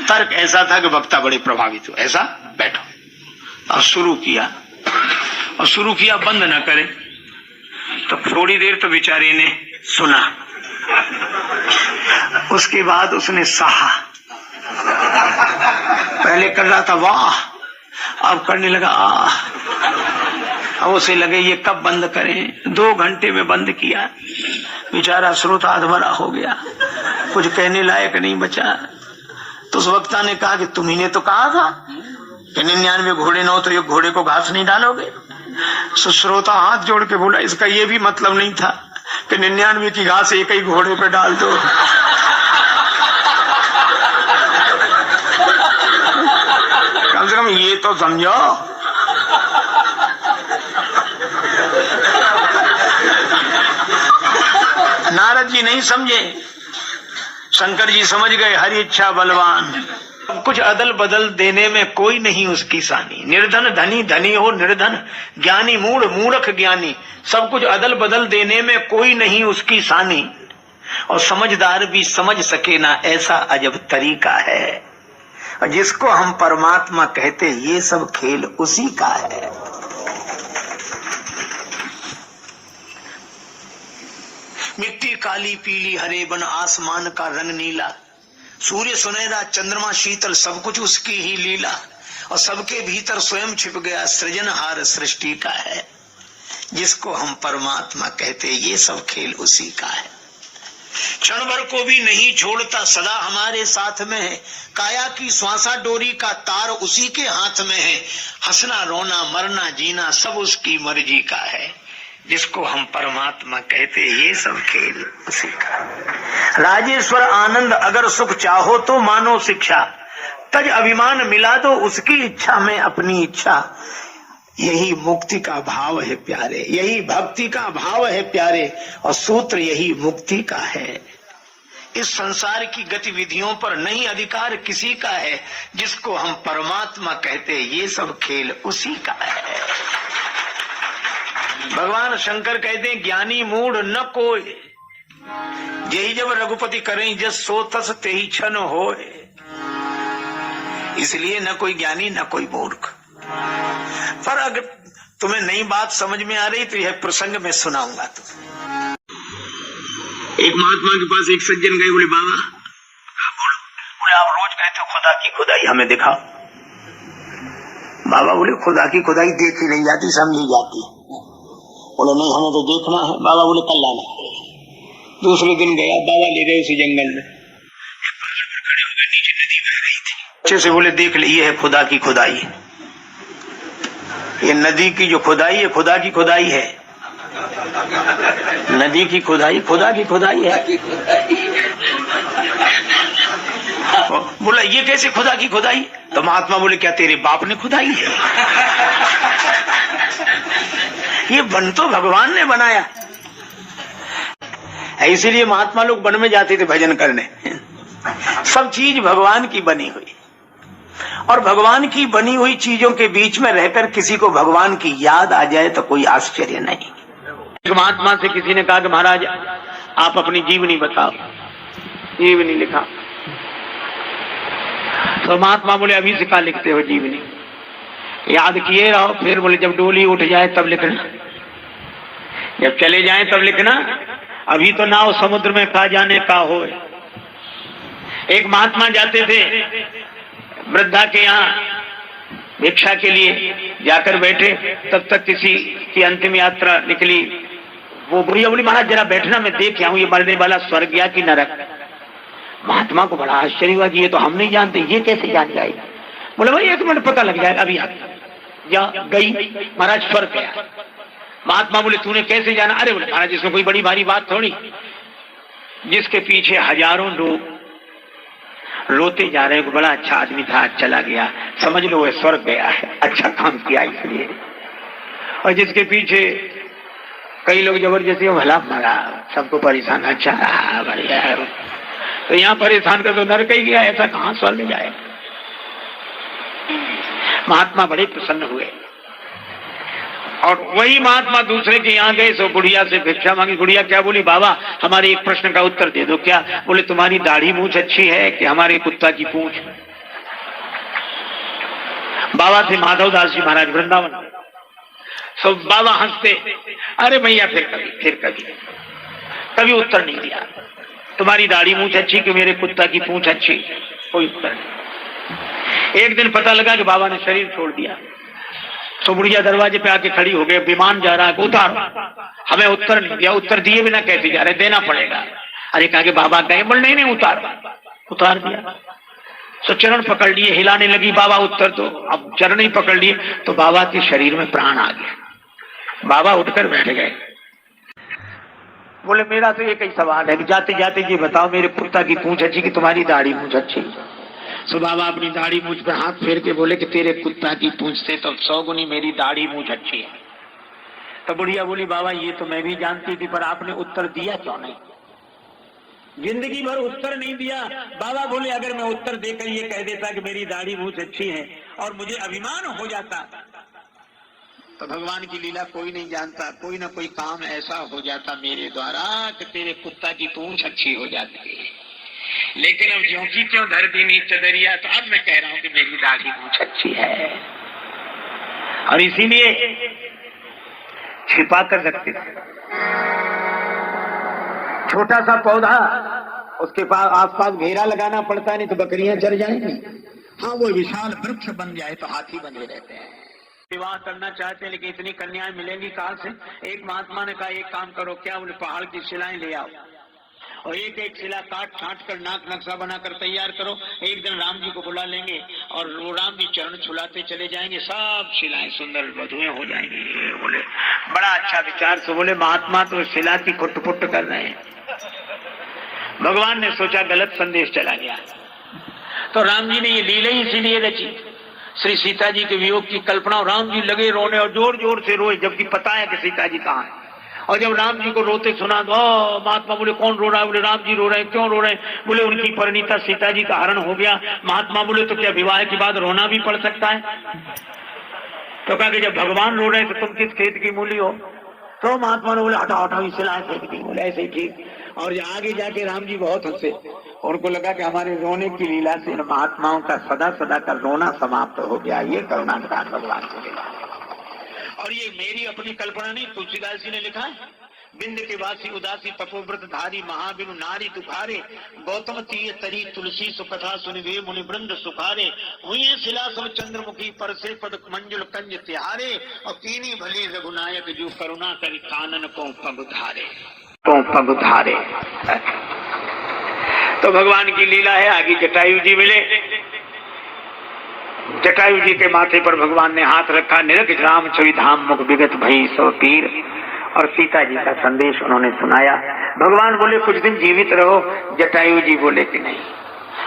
तर्क ऐसा था कि वक्ता बड़े प्रभावित हुए। ऐसा बैठो, और शुरू किया, और शुरू किया बंद न करे। तो थोड़ी देर तो बेचारे ने सुना, उसके बाद उसने सहा। पहले कर रहा था वाह, अब करने लगा आह। अब उसे लगे ये कब बंद करें। 2 घंटे में बंद किया। बेचारा श्रोता अधमरा हो गया, कुछ कहने लायक नहीं बचा। तो उस वक्ता ने कहा कि तुम्ही ने तो कहा था कि 99 घोड़े न हो तो एक घोड़े को घास नहीं डालोगे। श्रोता हाथ जोड़ के बोला, इसका ये भी मतलब नहीं था कि 99 की घास एक ही घोड़े पे डाल दो। कम से कम ये तो समझो। नारद जी नहीं समझे, शंकर जी समझ गए। हरि इच्छा बलवान। कुछ अदल बदल देने में कोई नहीं उसकी सानी। निर्धन धनी, धनी हो निर्धन, ज्ञानी मूढ़, मूर्ख ज्ञानी, सब कुछ अदल बदल देने में कोई नहीं उसकी सानी। और समझदार भी समझ सके ना, ऐसा अजब तरीका है। और जिसको हम परमात्मा कहते, ये सब खेल उसी का है। मिट्टी काली पीली हरे बन, आसमान का रंग नीला, सूर्य सुनहरा चंद्रमा शीतल, सब कुछ उसकी ही लीला। और सबके भीतर स्वयं छिप गया सृजनहार सृष्टि का है। जिसको हम परमात्मा कहते, ये सब खेल उसी का है। क्षण भर को भी नहीं छोड़ता, सदा हमारे साथ में है। काया की श्वासा डोरी का तार उसी के हाथ में है। हंसना रोना मरना जीना सब उसकी मर्जी का है। जिसको हम परमात्मा कहते, ये सब खेल उसी का। राजेश्वर आनंद अगर सुख चाहो तो मानो शिक्षा, तज अभिमान मिला दो उसकी इच्छा में अपनी इच्छा। यही मुक्ति का भाव है प्यारे, यही भक्ति का भाव है प्यारे, और सूत्र यही मुक्ति का है। इस संसार की गतिविधियों पर नहीं अधिकार किसी का है। जिसको हम परमात्मा कहते, ये सब खेल उसी का है। भगवान शंकर कहते हैं, ज्ञानी मूढ़ न कोई, यही जब रघुपति करें जस सो तस तेहि क्षण होए। इसलिए न कोई ज्ञानी न कोई मूर्ख। पर अगर तुम्हें नई बात समझ में आ रही तो यह प्रसंग में सुनाऊंगा। तुम एक महात्मा के पास एक सज्जन गए, बोले बाबा, बोले आप रोज कहते हो खुदा की खुदाई, हमें दिखाओ। बाबा बोले खुदा की खुदाई देखी नहीं जाती, समझी जाती। बोले नहीं हमें तो देखना है। बाबा बोले कल लाना। दूसरे दिन गया, बाबा ले गए उसी जंगल में, पहाड़ पर खड़े हो गए, नीचे नदी बह रही थी। अच्छे से बोले देख ले, ये है खुदा की खुदाई। ये नदी की जो खुदाई है, खुदा की खुदाई है। नदी की खुदाई खुदा की खुदाई है। बोला ये कैसे खुदा की खुदाई? तो महात्मा बोले क्या तेरे बाप ने खुदाई है? ये वन तो भगवान ने बनाया। इसीलिए महात्मा लोग वन में जाते थे भजन करने। सब चीज भगवान की बनी हुई, और भगवान की बनी हुई चीजों के बीच में रहकर किसी को भगवान की याद आ जाए तो कोई आश्चर्य नहीं। एक महात्मा से किसी ने कहा कि महाराज आप अपनी जीवनी बताओ। जीवनी लिखा तो महात्मा बोले अभी से क्या लिखते हो जीवनी? याद किए रहो, फिर बोले जब डोली उठ जाए तब लिखना, जब चले जाए तब लिखना, अभी तो नाव समुद्र में का जाने का हो। एक महात्मा जाते थे वृद्धा के यहाँ भिक्षा के लिए, जाकर बैठे, तब तक किसी की अंतिम यात्रा निकली। वो बुढ़िया बोली महाराज जरा बैठना, मैं देख आऊं ये मरने वाला स्वर्ग गया कि नरक। महात्मा को बड़ा आश्चर्य हुआ कि ये तो हम नहीं जानते, ये कैसे जान जाए? बोले भाई एक मिनट पता लग जाएगा, अभी जा गई महाराज स्वर्ग गया। महात्मा बोले तूने कैसे जाना? अरे बोले महाराज इसमें कोई बड़ी भारी बात थोड़ी, जिसके पीछे हजारों लोग रोते जा रहे हैं, बड़ा अच्छा आदमी था, चला गया, समझ लो वो स्वर्ग गया है, अच्छा काम किया इसलिए। और जिसके पीछे कई लोग जबरदस्ती भला मरा, सबको परेशान, अच्छा रहा, बढ़िया, तो यहाँ परेशान कर तो नरक ही गया, ऐसा कहां स्वर्ग जाए? महात्मा बड़े प्रसन्न हुए, और वही महात्मा दूसरे के यहाँ गए, सो बुढ़िया से भिक्षा मांगी। बुढ़िया क्या बोली? बाबा हमारे एक प्रश्न का उत्तर दे दो। क्या? बोले तुम्हारी दाढ़ी मूछ अच्छी है कि हमारे कुत्ता की पूंछ? बाबा थे माधव दास जी महाराज वृंदावन। सो बाबा हंसते, अरे भैया फिर कभी कभी उत्तर नहीं दिया। तुम्हारी दाढ़ी मूछ अच्छी कि मेरे कुत्ता की पूंछ अच्छी? कोई उत्तर नहीं। एक दिन पता लगा कि बाबा ने शरीर छोड़ दिया, तो बुढ़िया दरवाजे पे आके खड़ी हो गए, विमान जा रहा है, उतारो। हमें उत्तर नहीं दिया, उत्तर दिए बिना कैसे जा रहे, देना पड़ेगा। अरे कहा कि बाबा कहे, बोल नहीं उतार दिया। तो चरण पकड़ लिए, हिलाने लगी, बाबा उत्तर दो। अब चरण ही पकड़ लिए तो बाबा के शरीर में प्राण आ गया। बाबा उठकर बैठ गए। बोले मेरा तो एक ही सवाल है, जाते जाते ये बताओ मेरे कुत्ता की पूंछ अच्छी कि तुम्हारी दाढ़ी मूछ अच्छी? तो बाबा अपनी दाढ़ी मूछ पर हाथ फेर के बोले कि तेरे कुत्ता की पूंछ से तो 100 गुनी मेरी दाढ़ी मूछ अच्छी है। तो बुढ़िया बोली बाबा ये तो मैं भी जानती थी, पर आपने उत्तर दिया क्यों नहीं? जिंदगी भर उत्तर नहीं दिया। बाबा बोले अगर मैं उत्तर देकर ये कह देता कि मेरी दाढ़ी मूछ अच्छी है और मुझे अभिमान हो जाता, तो भगवान की लीला कोई नहीं जानता, कोई ना कोई काम ऐसा हो जाता मेरे द्वारा कि तेरे कुत्ता की पूंछ अच्छी हो जाती है। लेकिन अब ज्यों की त्यों धर दी नीच चदरिया, तो अब मैं कह रहा हूं कि मेरी दाढ़ी मूछ अच्छी है, और इसीलिए छिपा कर रखते थे। छोटा सा पौधा, उसके पास आसपास घेरा लगाना पड़ता, नहीं तो बकरियां चर जाएंगी। हाँ वो विशाल वृक्ष बन जाए तो हाथी बंधे रहते हैं। विवाह करना चाहते हैं लेकिन इतनी कन्याएं मिलेंगी कहां से? एक महात्मा ने कहा एक काम करो, क्या? बोले पहाड़ की शिलाएं ले आओ और एक एक शिला काट छांट कर नाक नक्शा बनाकर तैयार करो। एक दिन राम जी को बुला लेंगे और वो राम जी चरण छुलाते चले जाएंगे, सब शिलाएं सुंदर वधुएं हो जाएंगी। बोले बड़ा अच्छा विचार। से बोले महात्मा तो शिला की खुट-पुट कर रहे हैं। भगवान ने सोचा गलत संदेश चला गया, तो राम जी ने ये लीला ही इसीलिए रची। श्री सीता जी के वियोग की कल्पना, और राम जी लगे रोने और जोर जोर से रोए, जबकि पता है कि सीता जी कहाँ है। और जब राम जी को रोते सुना तो महात्मा बोले कौन रो रहा है? बोले राम जी रो रहे हैं। क्यों रो रहे हैं? बोले उनकी परिणीता सीता जी का हरण हो गया। महात्मा बोले तो क्या विवाह के बाद रोना भी पड़ सकता है? तो कहा कि जब भगवान रो रहे हैं तो तुम किस खेत की मूली हो? तो महात्मा ने बोले हटाओ हटाओ सिलाए फेंक दी। बोले ऐसे ही ठीक। और आगे जाके राम जी बहुत हंसे, उनको लगा कि हमारे रोने की लीला से महात्माओं का सदा सदा का रोना समाप्त हो गया। ये करुणा निधान भगवान की लीला। और ये मेरी अपनी कल्पना नहीं, तुलसीदास जी ने लिखा है, बिंद के वासी उदासी तपोव्रत धारी महाबिनु नारी दुखारे, गौतम तीय तरी तुलसी सुकथा सुनिवे मुनि वृंद सुखारे, हुई शिला सब चंद्रमुखी पर से पद मंजुल कंज तिहारे, और कीनी भली रघुनायक जो करुणा करी कानन को पगुधारे। तो भगवान की लीला है। आगे जटायु जी मिले, जटायु जी के माथे पर भगवान ने हाथ रखा, निरख राम छवि धाम मुख विगत भई सो पीर, और सीता जी का संदेश उन्होंने सुनाया। भगवान बोले कुछ दिन जीवित रहो, जटायु जी बोले कि नहीं,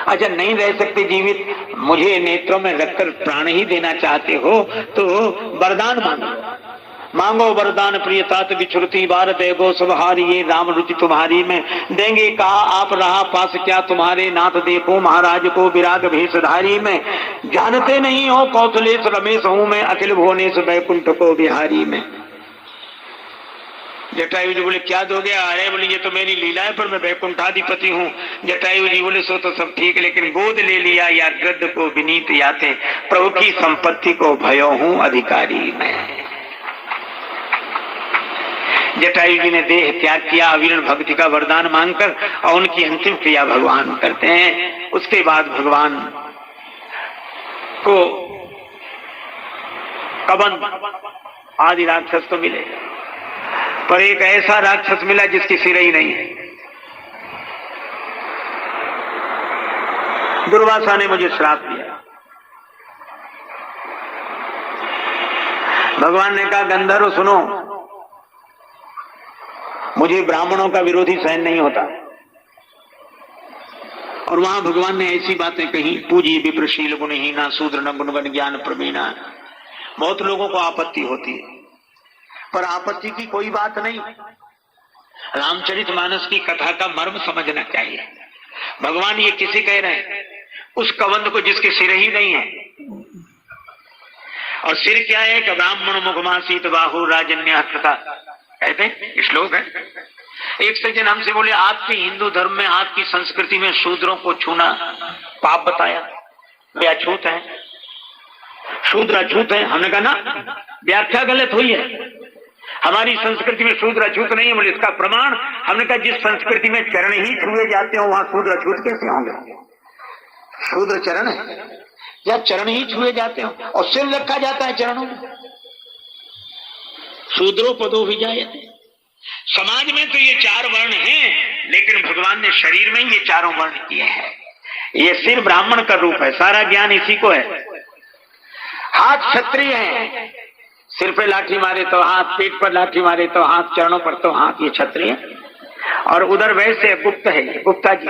अच्छा नहीं रह सकते जीवित, मुझे नेत्रों में रखकर प्राण ही देना चाहते हो तो वरदान मांगो। मांगो वरदान प्रिय तात विचुरती बार देगो सबहारी, ये राम रुचि तुम्हारी में। देंगे कहा आप रहा पास क्या तुम्हारे नाथ, देखो महाराज को विराग भेषधारी में। जानते नहीं हो कौशलेश रमेश हूं मैं, अखिल भुवनेश वैकुंठ को बिहारी में। जटायु जी बोले क्या दोगे? अरे बोले ये तो मेरी लीला है, पर मैं वैकुंठाधिपति हूँ। जटायु जी बोले सो तो सब ठीक, लेकिन गोद ले लिया या गद्द को विनीत याते, प्रभु की संपत्ति को भयो हूँ अधिकारी मैं। जटायु जी ने देह त्याग किया अविरण भक्ति का वरदान मांगकर, और उनकी अंतिम क्रिया भगवान करते हैं। उसके बाद भगवान को कबंध आदि राक्षस तो मिले, पर एक ऐसा राक्षस मिला जिसकी सिर ही नहीं है। दुर्वासा ने मुझे श्राप दिया। भगवान ने कहा गंधर्व सुनो, मुझे ब्राह्मणों का विरोधी सहन नहीं होता। और वहां भगवान ने ऐसी बातें कही, पूजी विप्रशील गुणहीना शूद्र न गुणगण ज्ञान प्रवीणा। बहुत लोगों को आपत्ति होती है, पर आपत्ति की कोई बात नहीं। रामचरितमानस की कथा का मर्म समझना चाहिए। भगवान ये किसे कह रहे हैं? उस कबंध को जिसके सिर ही नहीं है। और सिर क्या है? कि ब्राह्मण मुखमा सीत बाहु राजन्य हस्तता, कहते हैं श्लोक है। एक सज्जन हमसे बोले आपके हिंदू धर्म में, आपकी संस्कृति में शूद्रों को छूना पाप बताया, वे अछूत है, शूद्र अछूत है। हमने कहा ना, व्याख्या गलत हुई है। हमारी संस्कृति में शूद्र अछूत नहीं है। बोले इसका प्रमाण? हमने कहा जिस संस्कृति में चरण ही छुए जाते हो वहां शूद्र अछूत कैसे होंगे? शूद्र चरण है या चरण ही छुए जाते हो, और सिर रखा जाता है चरणों में। शूद्रो पदो विजायते। समाज में तो ये चार वर्ण हैं, लेकिन भगवान ने शरीर में ये चारों वर्ण किए हैं। ये सिर ब्राह्मण का रूप है, सारा ज्ञान इसी को है। हाथ क्षत्रिय है, सिर पे लाठी मारे तो हाथ, पेट पर लाठी मारे तो हाथ, चरणों पर तो हाथ, ये क्षत्रिय। और उधर वैसे गुप्त है, ये गुप्ता जी,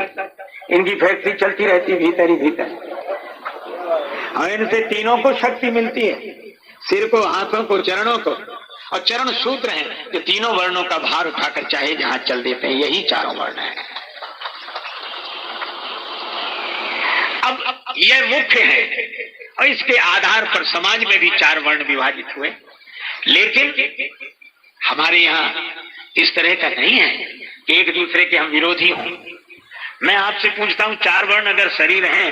इनकी फैक्ट्री चलती रहती भीतर ही भीतर, और इनसे तीनों को शक्ति मिलती है, सिर को, हाथों को, चरणों को। और चरण सूत्र हैं जो तीनों वर्णों का भार उठाकर चाहे जहां चल देते हैं। यही चारों वर्ण है। अब यह मुख्य है, और इसके आधार पर समाज में भी चार वर्ण विभाजित हुए। लेकिन हमारे यहाँ इस तरह का नहीं है कि एक दूसरे के हम विरोधी हों। मैं आपसे पूछता हूं, चार वर्ण अगर शरीर हैं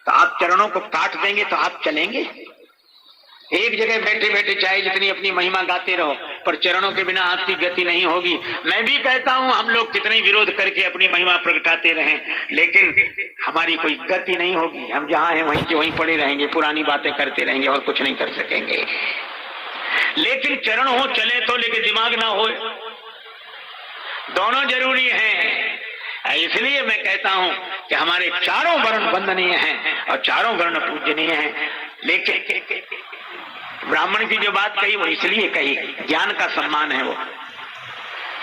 तो आप चरणों को काट देंगे तो आप चलेंगे? एक जगह बैठे बैठे चाहे जितनी अपनी महिमा गाते रहो, पर चरणों के बिना आपकी गति नहीं होगी। मैं भी कहता हूं हम लोग कितने विरोध करके अपनी महिमा प्रगटाते रहें, लेकिन हमारी कोई गति नहीं होगी। हम जहां हैं वहीं के वहीं पड़े रहेंगे, पुरानी बातें करते रहेंगे और कुछ नहीं कर सकेंगे। लेकिन चरण हो चले तो, लेकिन दिमाग ना हो, दोनों जरूरी हैं। इसलिए मैं कहता हूं कि हमारे चारों वर्ण वंदनीय हैं और चारों वर्ण पूजनीय हैं। लेकिन ब्राह्मण की जो बात कही वो इसलिए कही, ज्ञान का सम्मान है वो।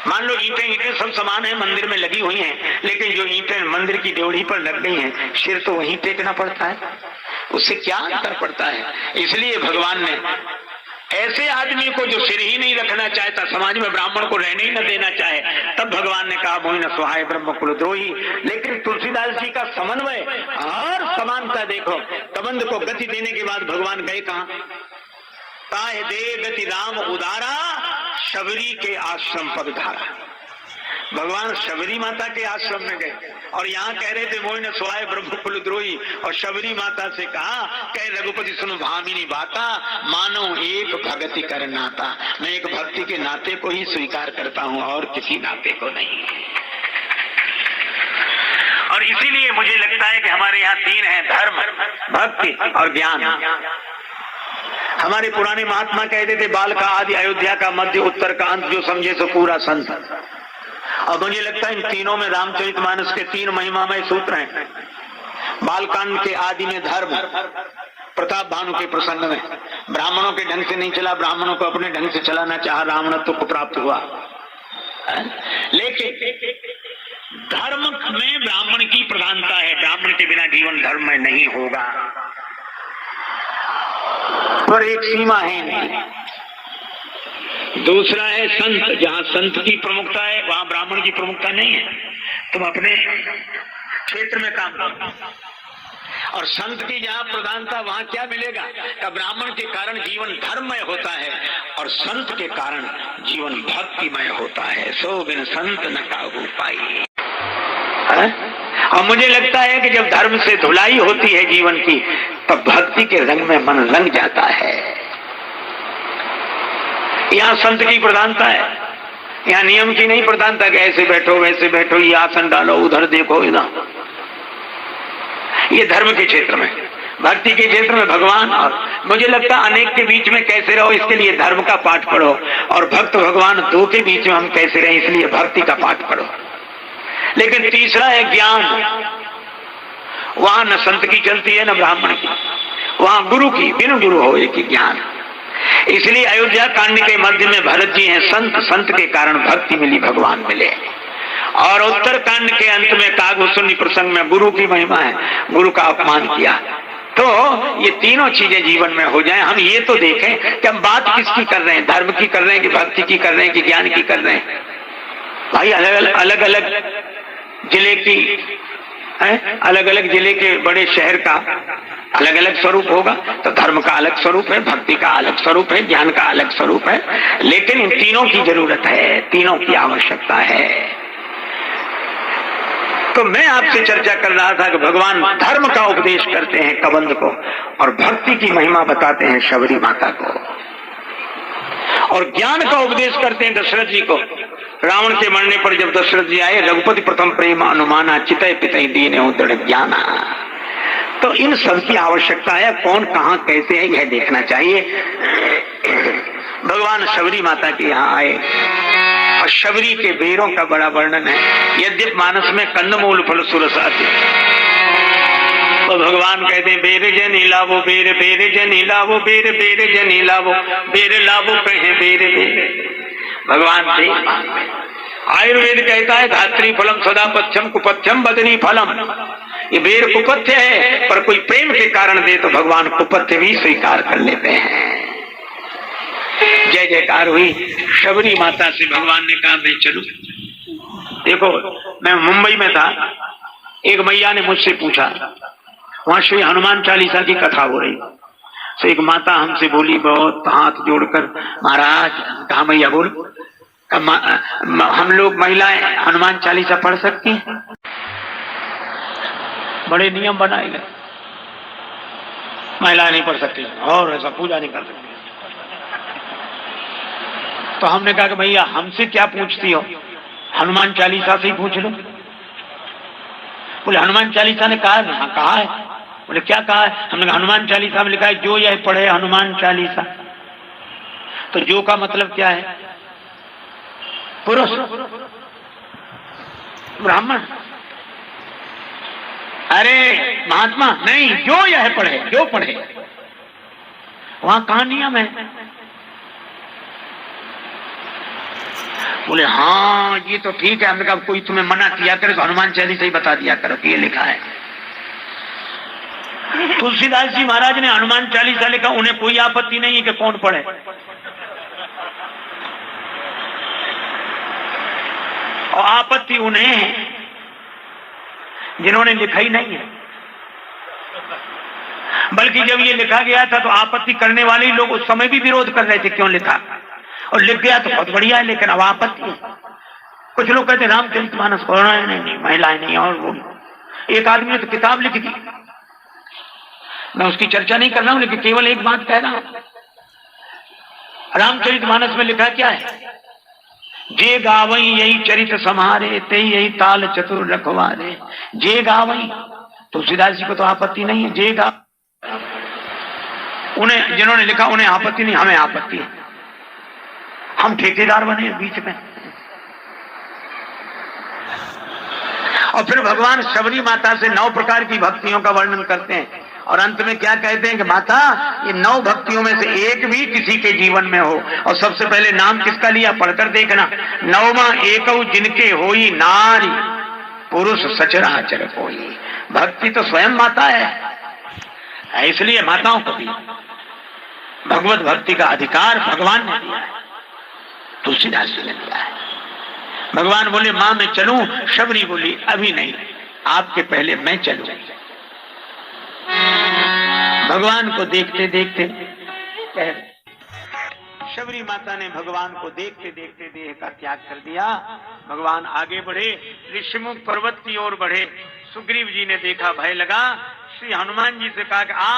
मान लो ईंटें सब समान है, मंदिर में लगी हुई हैं, लेकिन जो ईंटें मंदिर की ड्योढ़ी पर लग गई हैं, सिर तो वहीं टेकना पड़ता है, उससे क्या अंतर पड़ता है? इसलिए भगवान ने ऐसे आदमी को जो सिर ही नहीं रखना चाहता, समाज में ब्राह्मण को रहने ही न देना चाहे, तब भगवान ने कहा मोहि न सुहाय ब्रह्म कुलद्रोही। लेकिन तुलसीदास जी का समन्वय और समानता देखो। कबंध को गति देने के बाद भगवान गए कहाँ? ताहे दे गति राम उदारा, शबरी के आश्रम पद धारा। भगवान शबरी माता के आश्रम में गए और यहाँ कह रहे थे मोहि न सुहाय ब्रह्म कुलद्रोही, और शबरी माता से कहा, कह रघुपति सुन भामिनी बाता, मानो एक भक्ति कर नाता। मैं एक भक्ति के नाते को ही स्वीकार करता हूँ और किसी नाते को नहीं। और इसीलिए मुझे लगता है कि हमारे यहाँ तीन है, धर्म, भक्ति और ज्ञान। हमारे पुराने महात्मा कहते थे बाल का आदि अयोध्या का मध्य उत्तर का अंत, जो समझे सो पूरा संत। और मुझे लगता है इन तीनों में रामचरितमानस के तीन महिमामय सूत्र हैं। बालकांड के आदि में धर्म, प्रताप भानु के प्रसंग में ब्राह्मणों के ढंग से नहीं चला, ब्राह्मणों को अपने ढंग से चलाना चाहा, रावणत्व को प्राप्त हुआ। लेकिन धर्म में ब्राह्मण की प्रधानता है, ब्राह्मण के बिना जीवन धर्म में नहीं होगा, पर एक सीमा है नहीं। दूसरा है संत, जहां संत की प्रमुखता है वहां ब्राह्मण की प्रमुखता नहीं है। तुम अपने क्षेत्र में काम करो, और संत की जहां प्रधानता वहां क्या मिलेगा कि ब्राह्मण के कारण जीवन धर्ममय होता है और संत के कारण जीवन भक्तिमय होता है। सो बिन संत न काहू पाई। और मुझे लगता है कि जब धर्म से धुलाई होती है जीवन की, तब भक्ति के रंग में मन रंग जाता है। यहाँ संत की प्रधानता है, यहाँ नियम की नहीं प्रधानता कि ऐसे बैठो वैसे बैठो, ये आसन डालो उधर देखो इधर। ये धर्म के क्षेत्र में, भक्ति के क्षेत्र में भगवान और मुझे लगता है अनेक के बीच में कैसे रहो, इसके लिए धर्म का पाठ पढ़ो, और भक्त भगवान दो के बीच में हम कैसे रहे, इसलिए भक्ति का पाठ पढ़ो। लेकिन तीसरा है ज्ञान, वहां न संत की चलती है न ब्राह्मण की, वहां गुरु की, बिन गुरु हो एक ही ज्ञान। इसलिए अयोध्या कांड के मध्य में भरत जी हैं संत, संत के कारण भक्ति मिली, भगवान मिले। और उत्तर कांड के अंत में कागभूषणी प्रसंग में गुरु की महिमा है, गुरु का अपमान किया। तो ये तीनों चीजें जीवन में हो जाएं, हम ये तो देखें कि हम बात किसकी कर रहे हैं, धर्म की कर रहे हैं कि भक्ति की कर रहे हैं कि ज्ञान की कर रहे हैं। भाई अलग अलग जिले की अलग अलग जिले के बड़े शहर का अलग अलग स्वरूप होगा, तो धर्म का अलग स्वरूप है, भक्ति का अलग स्वरूप है, ज्ञान का अलग स्वरूप है, लेकिन इन तीनों की जरूरत है, तीनों की आवश्यकता है। तो मैं आपसे चर्चा कर रहा था कि भगवान धर्म का उपदेश करते हैं कबंध को, और भक्ति की महिमा बताते हैं शबरी माता को, और ज्ञान का उपदेश करते हैं दशरथ जी को। रावण के मरने पर जब दशरथ जी आए, रघुपति प्रथम प्रेम अनुमाना चितय पितय दीने दृढ़ ज्ञाना। तो इन सब की आवश्यकता है, कौन कहां कैसे है यह देखना चाहिए। भगवान शबरी माता के यहाँ आए और शबरी के बेरों का बड़ा वर्णन है। यद्यप मानस में कंदमूल फल सुरस आते, तो भगवान कहते हैं बेर जनी लावो बेर, बेर जनी लावो बेर, बेर जनी लावो बेर, लावो कहे बेर बेर। भगवान से आयुर्वेद कहता है धात्री फलम सदा पथ्यम कुपथ्यम बदनी फलम। ये बेर कुपथ्य है, पर कोई प्रेम के कारण दे तो भगवान कुपथ्य भी स्वीकार कर लेते हैं। जय जयकार हुई। शबरी माता से भगवान ने कहा मैं चलूं। देखो मैं मुंबई में था, एक मैया ने मुझसे पूछा, वहां श्री हनुमान चालीसा की कथा हो रही, तो एक माता हमसे बोली बहुत हाथ जोड़कर, महाराज, कहा मैया बोल, हम लोग महिलाएं हनुमान चालीसा पढ़ सकती हैं? बड़े नियम बनाए गए, महिलाएं नहीं पढ़ सकती और ऐसा पूजा नहीं कर सकती। तो हमने कहा कि भैया हमसे क्या पूछती हो, हनुमान चालीसा से ही पूछ लो। बोले हनुमान चालीसा ने कहा है? हाँ कहा है। बोले क्या कहा है? हमने कहा हनुमान चालीसा में लिखा है जो यह पढ़े हनुमान चालीसा। तो जो का मतलब क्या है? पुरुष, ब्राह्मण। अरे महात्मा नहीं, जो यह पढ़े, जो पढ़े। वहां कहां नियम है? बोले हाँ ये तो ठीक है। हमने कहा कोई तुम्हें मना किया करे तो हनुमान चालीसा ही बता दिया करो कि ये लिखा है। तुलसीदास जी महाराज ने हनुमान चालीसा लिखा, उन्हें कोई आपत्ति नहीं है कि कौन पढ़े। और आपत्ति उन्हें है जिन्होंने लिखा ही नहीं है। बल्कि जब ये लिखा गया था तो आपत्ति करने वाले ही लोग उस समय भी विरोध कर रहे थे क्यों लिखा, और लिख गया तो बहुत बढ़िया है, लेकिन अब आपत्ति है। कुछ लोग कहते रामचरितमानस पढ़ना है, नहीं महिलाएं नहीं। और वो एक आदमी ने तो किताब लिख दी, मैं उसकी चर्चा नहीं कर रहा हूं, लेकिन केवल एक बात कह रहा हूं। रामचरितमानस में लिखा क्या है? जे गावई यही चरित समारे, ते यही ताल चतुर रखवारे। जे गावई, तुलसीदास जी को तो आपत्ति नहीं है। जे गा, उन्हें जिन्होंने लिखा उन्हें आपत्ति नहीं, हमें आपत्ति है। हम ठेकेदार बने बीच में। और फिर भगवान शबरी माता से 9 प्रकार की भक्तियों का वर्णन करते हैं, और अंत में क्या कहते हैं कि माता ये 9 भक्तियों में से एक भी किसी के जीवन में हो। और सबसे पहले नाम किसका लिया, पढ़कर देखना। 9वां एकऊ जिनके होई नारी, पुरुष सचराचर कोई। भक्ति तो स्वयं माता है, इसलिए माताओं को भी भगवत भक्ति का अधिकार भगवान ने दिया है, तुलसीदास जी ने दिया है। भगवान बोले मां मैं चलूं, शबरी बोली अभी नहीं, आपके पहले मैं चलूं। भगवान को देखते देखते शबरी माता ने भगवान को देखते देखते देह का त्याग कर दिया। भगवान आगे बढ़े, ऋषिमुख पर्वत की ओर बढ़े। सुग्रीव जी ने देखा, भय लगा। श्री हनुमान जी से कहा कि आप